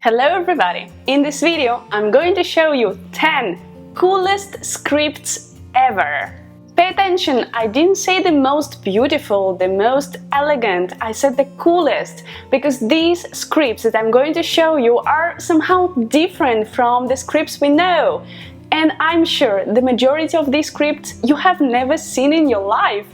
Hello everybody! In this video I'm going to show you 10 coolest scripts ever. Pay attention, I didn't say the most beautiful, the most elegant, I said the coolest, because these scripts that I'm going to show you are somehow different from the scripts we know. And I'm sure the majority of these scripts you have never seen in your life,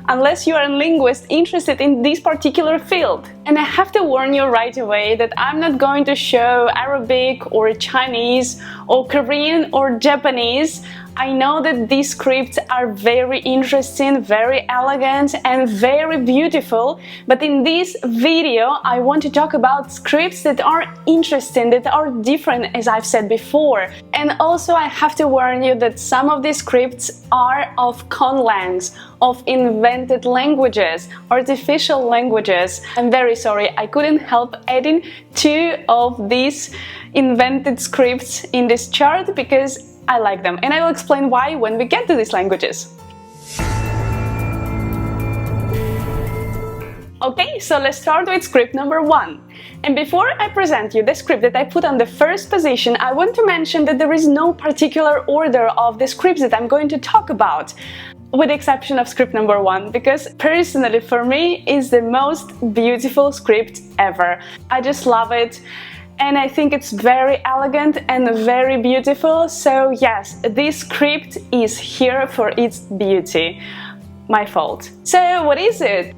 unless you are a linguist interested in this particular field. And I have to warn you right away that I'm not going to show Arabic or Chinese or Korean or Japanese. I know that these scripts are very interesting, very elegant and very beautiful, but in this video I want to talk about scripts that are interesting, that are different, as I've said before. And also I have to warn you that some of these scripts are of conlangs, of invented languages, artificial languages. I'm very sorry, I couldn't help adding 2 of these invented scripts in this chart because I like them, and I will explain why when we get to these languages. Okay, so let's start with script number 1. And before I present you the script that I put on the first position, I want to mention that there is no particular order of the scripts that I'm going to talk about, with the exception of script number 1, because personally for me is the most beautiful script ever. I just love it. And I think it's very elegant and very beautiful, so yes, this script is here for its beauty. My fault. So what is it?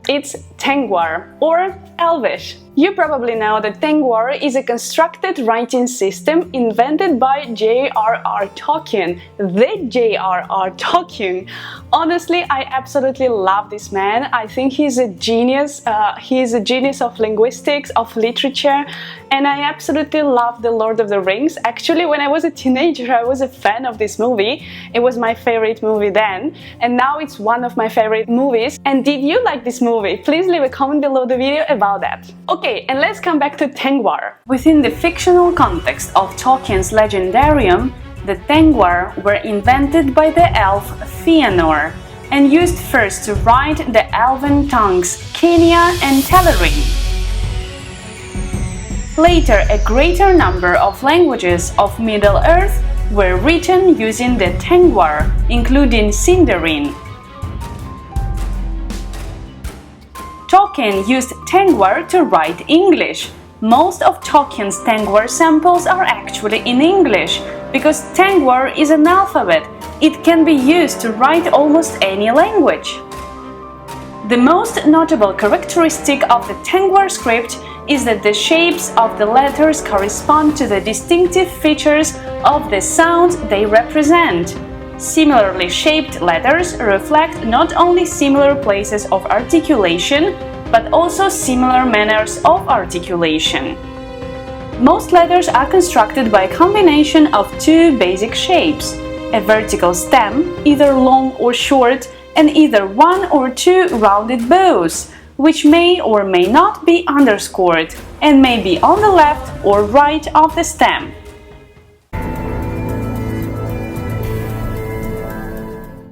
It's Tengwar, or Elvish. You probably know that Tengwar is a constructed writing system invented by J.R.R. Tolkien, the J.R.R. Tolkien. Honestly, I absolutely love this man. I think he's a genius. He's a genius of linguistics, of literature, and I absolutely love The Lord of the Rings. Actually, when I was a teenager, I was a fan of this movie. It was my favorite movie then, and now it's one of my favorite movies. And did you like this movie? Please leave a comment below the video about that. Okay, and let's come back to Tengwar. Within the fictional context of Tolkien's legendarium, the Tengwar were invented by the elf Fëanor and used first to write the elven tongues Quenya and Telerin. Later, a greater number of languages of Middle-earth were written using the Tengwar, including Sindarin. Tolkien used Tengwar to write English. Most of Tolkien's Tengwar samples are actually in English, because Tengwar is an alphabet. It can be used to write almost any language. The most notable characteristic of the Tengwar script is that the shapes of the letters correspond to the distinctive features of the sounds they represent. Similarly shaped letters reflect not only similar places of articulation, but also similar manners of articulation. Most letters are constructed by a combination of 2 basic shapes: a vertical stem, either long or short, and either 1 or 2 rounded bows, which may or may not be underscored, and may be on the left or right of the stem.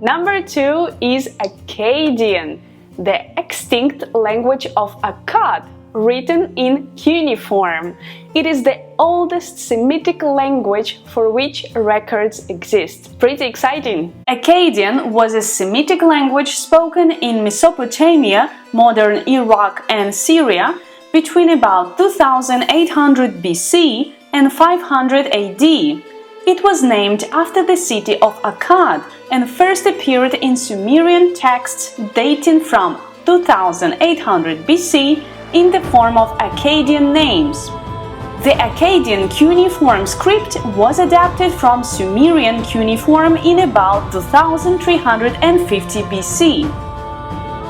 Number 2 is Akkadian, the extinct language of Akkad, written in cuneiform. It is the oldest Semitic language for which records exist. Pretty exciting! Akkadian was a Semitic language spoken in Mesopotamia, modern Iraq and Syria, between about 2800 BC and 500 AD. It was named after the city of Akkad and first appeared in Sumerian texts dating from 2800 BC in the form of Akkadian names. The Akkadian cuneiform script was adapted from Sumerian cuneiform in about 2350 BC.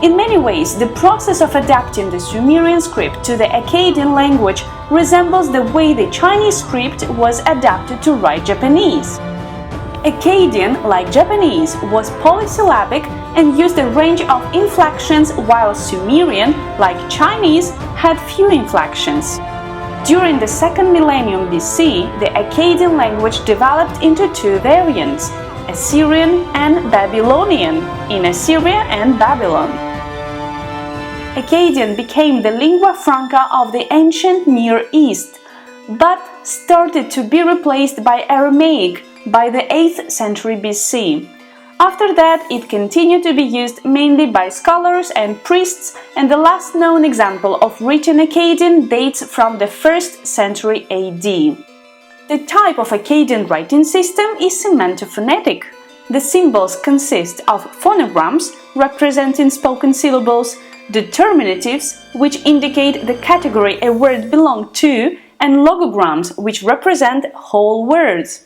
In many ways, the process of adapting the Sumerian script to the Akkadian language resembles the way the Chinese script was adapted to write Japanese. Akkadian, like Japanese, was polysyllabic and used a range of inflections, while Sumerian, like Chinese, had few inflections. During the 2nd millennium BC, the Akkadian language developed into 2 variants, Assyrian and Babylonian, in Assyria and Babylon. Akkadian became the lingua franca of the ancient Near East, but started to be replaced by Aramaic by the 8th century BC. After that, it continued to be used mainly by scholars and priests, and the last known example of written Akkadian dates from the 1st century AD. The type of Akkadian writing system is semantophonetic. The symbols consist of phonograms, representing spoken syllables, determinatives, which indicate the category a word belongs to, and logograms, which represent whole words.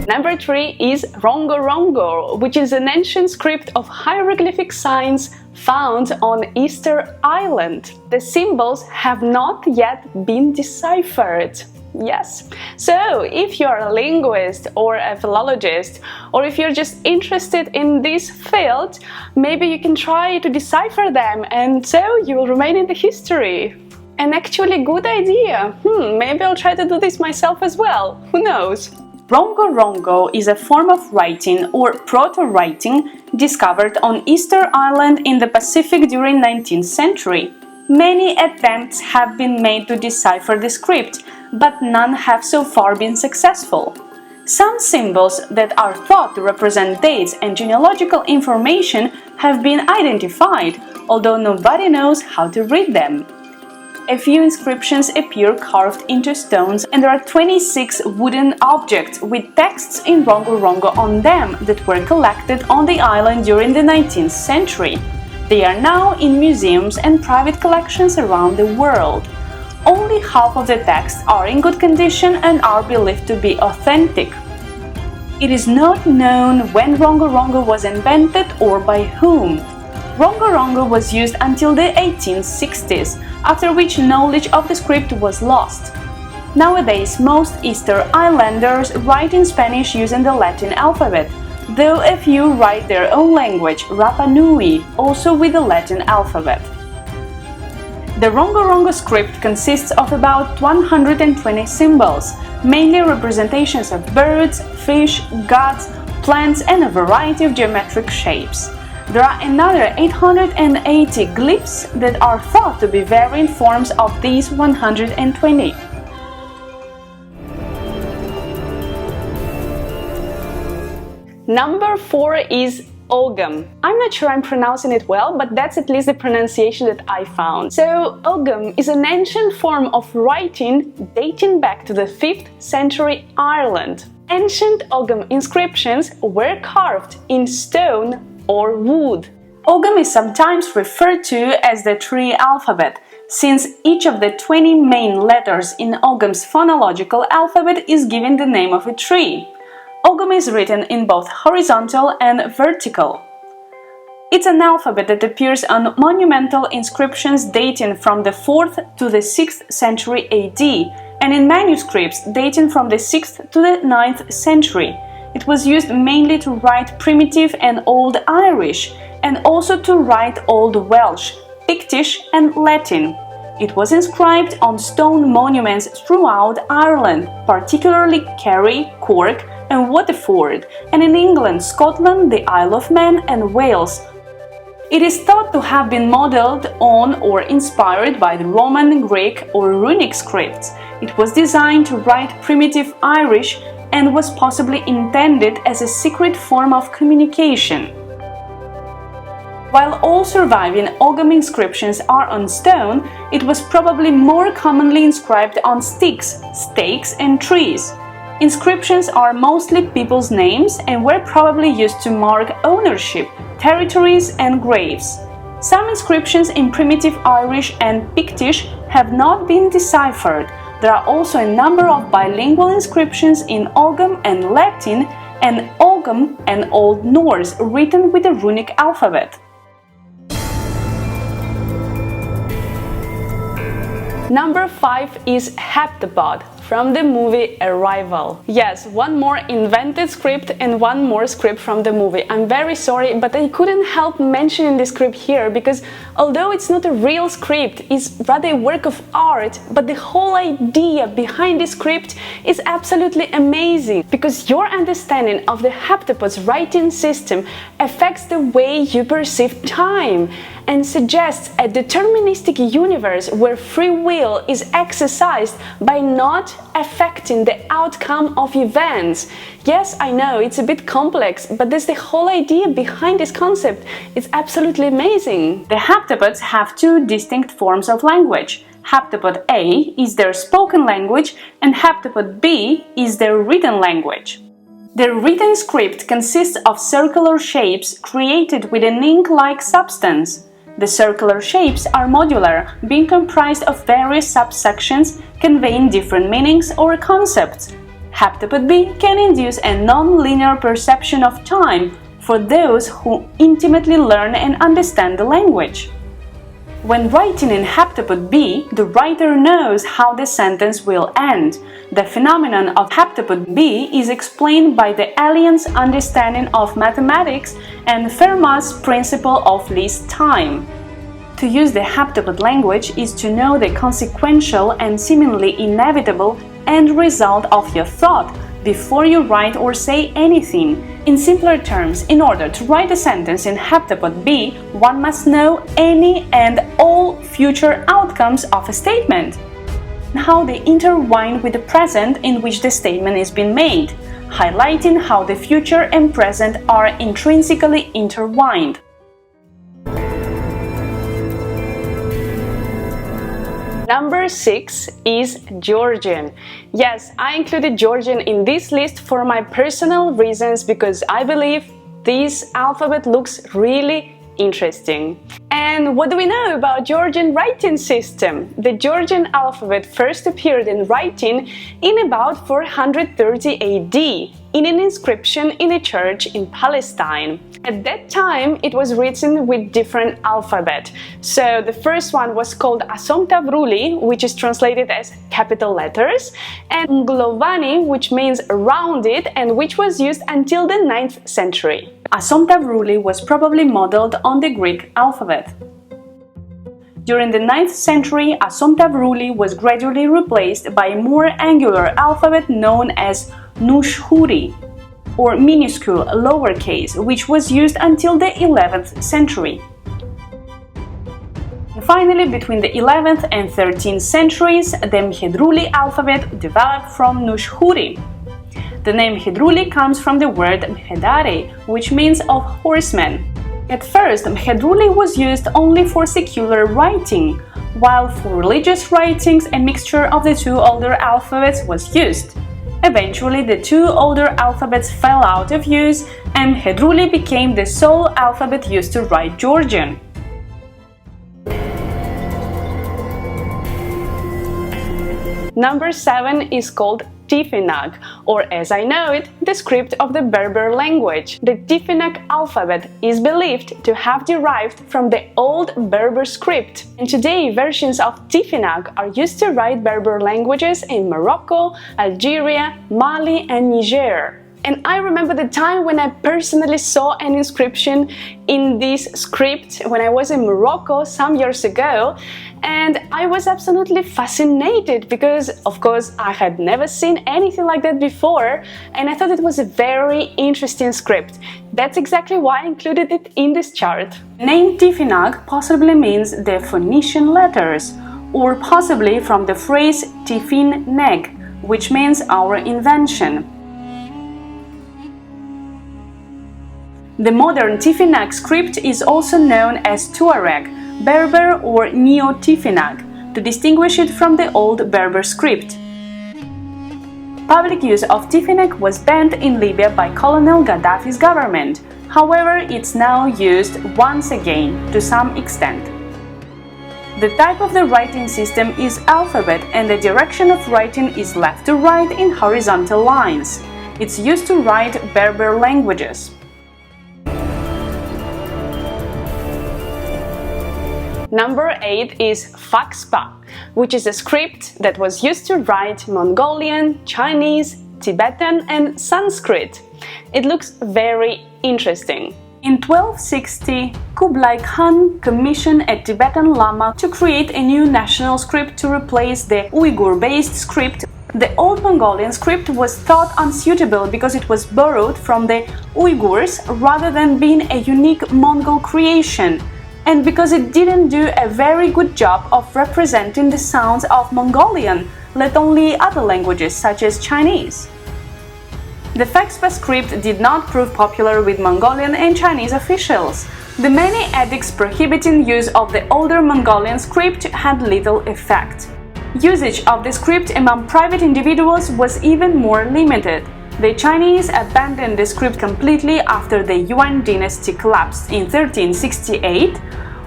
Number 3 is Rongo, which is an ancient script of hieroglyphic signs found on Easter Island. The symbols have not yet been deciphered. Yes. So, if you're a linguist or a philologist, or if you're just interested in this field, maybe you can try to decipher them, and so you will remain in the history. An actually good idea. Maybe I'll try to do this myself as well. Who knows? Rongo is a form of writing or proto-writing discovered on Easter Island in the Pacific during 19th century. Many attempts have been made to decipher the script, but none have so far been successful. Some symbols that are thought to represent dates and genealogical information have been identified, although nobody knows how to read them. A few inscriptions appear carved into stones, and there are 26 wooden objects with texts in Rongo on them that were collected on the island during the 19th century. They are now in museums and private collections around the world. Only half of the texts are in good condition and are believed to be authentic. It is not known when Rongo was invented or by whom. Rongo was used until the 1860s, after which knowledge of the script was lost. Nowadays, most Easter Islanders write in Spanish using the Latin alphabet, though a few write their own language, Rapa Nui, also with the Latin alphabet. The Rongo script consists of about 120 symbols, mainly representations of birds, fish, gods, plants, and a variety of geometric shapes. There are another 880 glyphs that are thought to be variant forms of these 120. Number 4 is Ogham. I'm not sure I'm pronouncing it well, but that's at least the pronunciation that I found. So, Ogham is an ancient form of writing dating back to the 5th century Ireland. Ancient Ogham inscriptions were carved in stone or wood. Ogham is sometimes referred to as the tree alphabet, since each of the 20 main letters in Ogham's phonological alphabet is given the name of a tree. Ogham is written in both horizontal and vertical. It's an alphabet that appears on monumental inscriptions dating from the 4th to the 6th century AD, and in manuscripts dating from the 6th to the 9th century. It was used mainly to write primitive and Old Irish, and also to write Old Welsh, Pictish and Latin. It was inscribed on stone monuments throughout Ireland, particularly Kerry, Cork and Waterford, and in England, Scotland, the Isle of Man and Wales. It is thought to have been modeled on or inspired by the Roman, Greek or runic scripts. It was designed to write primitive Irish and was possibly intended as a secret form of communication. While all surviving Ogham inscriptions are on stone, it was probably more commonly inscribed on sticks, stakes and trees. Inscriptions are mostly people's names and were probably used to mark ownership, territories and graves. Some inscriptions in primitive Irish and Pictish have not been deciphered. There are also a number of bilingual inscriptions in Ogham and Latin, and Ogham and Old Norse written with the runic alphabet. Number 5 is heptapod, from the movie Arrival. Yes, one more invented script and one more script from the movie. I'm very sorry, but I couldn't help mentioning this script here because although it's not a real script, it's rather a work of art, but the whole idea behind this script is absolutely amazing because your understanding of the haptapod's writing system affects the way you perceive time and suggests a deterministic universe where free will is exercised by not affecting the outcome of events. Yes, I know, it's a bit complex, but that's the whole idea behind this concept. It's absolutely amazing. The haptapods have two distinct forms of language. Haptapod A is their spoken language and haptapod B is their written language. The written script consists of circular shapes created with an ink-like substance. The circular shapes are modular, being comprised of various subsections conveying different meanings or concepts. Haptapod B can induce a non-linear perception of time for those who intimately learn and understand the language. When writing in haptapod B, the writer knows how the sentence will end. The phenomenon of haptapod B is explained by the alien's understanding of mathematics and Fermat's principle of least time. To use the haptapod language is to know the consequential and seemingly inevitable end result of your thought before you write or say anything. In simpler terms, in order to write a sentence in haptapod B, one must know any and all future outcomes of a statement, and how they intertwine with the present in which the statement is being made, highlighting how the future and present are intrinsically intertwined. Number 6 is Georgian. Yes, I included Georgian in this list for my personal reasons because I believe this alphabet looks really interesting. And what do we know about Georgian writing system? The Georgian alphabet first appeared in writing in about 430 AD in an inscription in a church in Palestine. At that time, it was written with different alphabet. So the first one was called Asomtavruli, which is translated as capital letters, and Nglovani, which means rounded and which was used until the 9th century. Asomtavruli was probably modeled on the Greek alphabet. During the 9th century, Asomtavruli was gradually replaced by a more angular alphabet known as Nushhuri, or minuscule lowercase, which was used until the 11th century. Finally, between the 11th and 13th centuries, the Mhedruli alphabet developed from Nushhuri. The name Mhedruli comes from the word Mhedare, which means of horseman. At first, Mhedruli was used only for secular writing, while for religious writings a mixture of the two older alphabets was used. Eventually, the two older alphabets fell out of use and Mhedruli became the sole alphabet used to write Georgian. Number 7 is called Tifinagh, or as I know it, the script of the Berber language. The Tifinagh alphabet is believed to have derived from the old Berber script, and today versions of Tifinagh are used to write Berber languages in Morocco, Algeria, Mali and Niger. And I remember the time when I personally saw an inscription in this script when I was in Morocco some years ago, and I was absolutely fascinated because, of course, I had never seen anything like that before, and I thought it was a very interesting script. That's exactly why I included it in this chart. The name Tifinagh possibly means the Phoenician letters, or possibly from the phrase Tifin Neg, which means our invention. The modern Tifinagh script is also known as Tuareg, Berber or Neo-Tifinagh, to distinguish it from the old Berber script. Public use of Tifinagh was banned in Libya by Colonel Gaddafi's government, however it's now used once again to some extent. The type of the writing system is alphabet and the direction of writing is left to right in horizontal lines. It's used to write Berber languages. Number 8 is Faxpa, which is a script that was used to write Mongolian, Chinese, Tibetan and Sanskrit. It looks very interesting. In 1260, Kublai Khan commissioned a Tibetan Lama to create a new national script to replace the Uyghur-based script. The old Mongolian script was thought unsuitable because it was borrowed from the Uyghurs rather than being a unique Mongol creation, and because it didn't do a very good job of representing the sounds of Mongolian, let alone other languages such as Chinese. The Faxpa script did not prove popular with Mongolian and Chinese officials. The many edicts prohibiting use of the older Mongolian script had little effect. Usage of the script among private individuals was even more limited. The Chinese abandoned the script completely after the Yuan dynasty collapsed in 1368,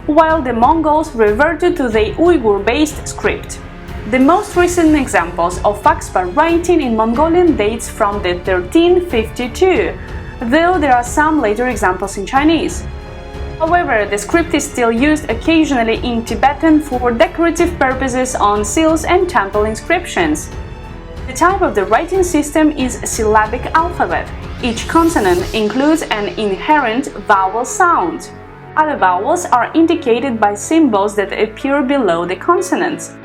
while the Mongols reverted to the Uyghur-based script. The most recent examples of Faxpa writing in Mongolian dates from the 1352, though there are some later examples in Chinese. However, the script is still used occasionally in Tibetan for decorative purposes on seals and temple inscriptions. The type of the writing system is a syllabic alphabet. Each consonant includes an inherent vowel sound. Other vowels are indicated by symbols that appear below the consonants.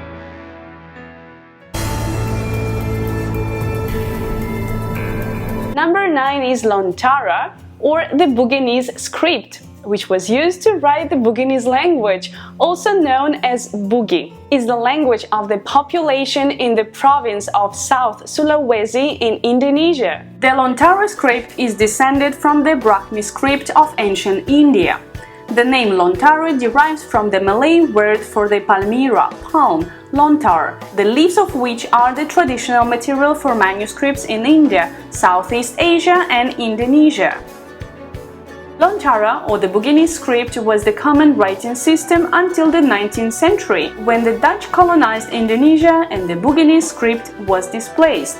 Number 9 is LongTara, or the Bouguinese script, which was used to write the Bouguinese language, also known as Bugis. Is the language of the population in the province of South Sulawesi in Indonesia. The LongTara script is descended from the Brahmi script of ancient India. The name LongTara derives from the Malay word for the palmyra, palm, lontar, the leaves of which are the traditional material for manuscripts in India, Southeast Asia and Indonesia. LongTara, or the Bouguinese script, was the common writing system until the 19th century, when the Dutch colonized Indonesia and the Bouguinese script was displaced.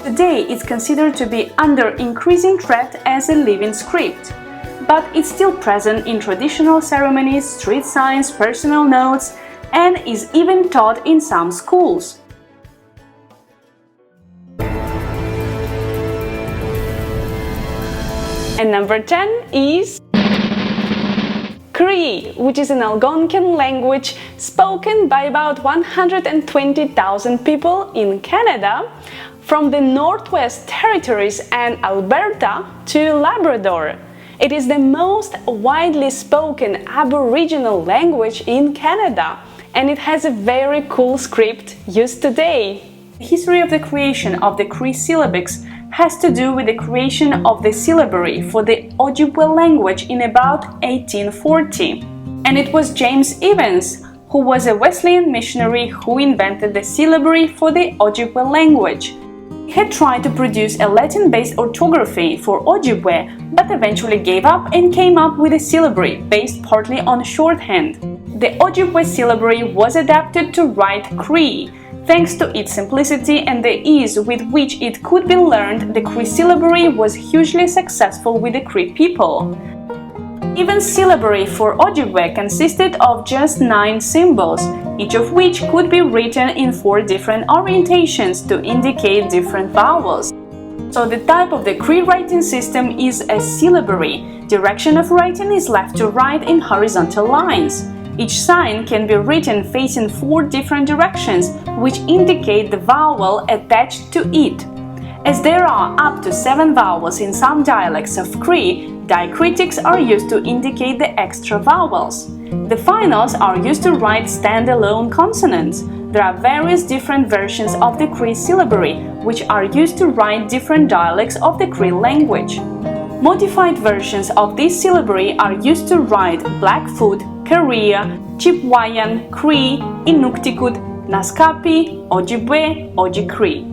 Today it's considered to be under increasing threat as a living script, but it's still present in traditional ceremonies, street signs, personal notes, and is even taught in some schools. And number 10 is Cree, which is an Algonquian language spoken by about 120,000 people in Canada, from the Northwest Territories and Alberta to Labrador. It is the most widely spoken Aboriginal language in Canada, and it has a very cool script used today. The history of the creation of the Cree syllabics has to do with the creation of the syllabary for the Ojibwe language in about 1840. And it was James Evans, who was a Wesleyan missionary, who invented the syllabary for the Ojibwe language. He had tried to produce a Latin-based orthography for Ojibwe, but eventually gave up and came up with a syllabary based partly on shorthand. The Ojibwe syllabary was adapted to write Cree. Thanks to its simplicity and the ease with which it could be learned, the Cree syllabary was hugely successful with the Cree people. Even syllabary for Ojibwe consisted of just 9 symbols, each of which could be written in 4 different orientations to indicate different vowels. So the type of the Cree writing system is a syllabary. Direction of writing is left to right in horizontal lines. Each sign can be written facing 4 different directions, which indicate the vowel attached to it. As there are up to 7 vowels in some dialects of Cree, diacritics are used to indicate the extra vowels. The finals are used to write standalone consonants. There are various different versions of the Cree syllabary, which are used to write different dialects of the Cree language. Modified versions of this syllabary are used to write Blackfoot, Korea, Chipewyan, Cree, Inuktitut, Naskapi, Ojibwe, Oji Cree.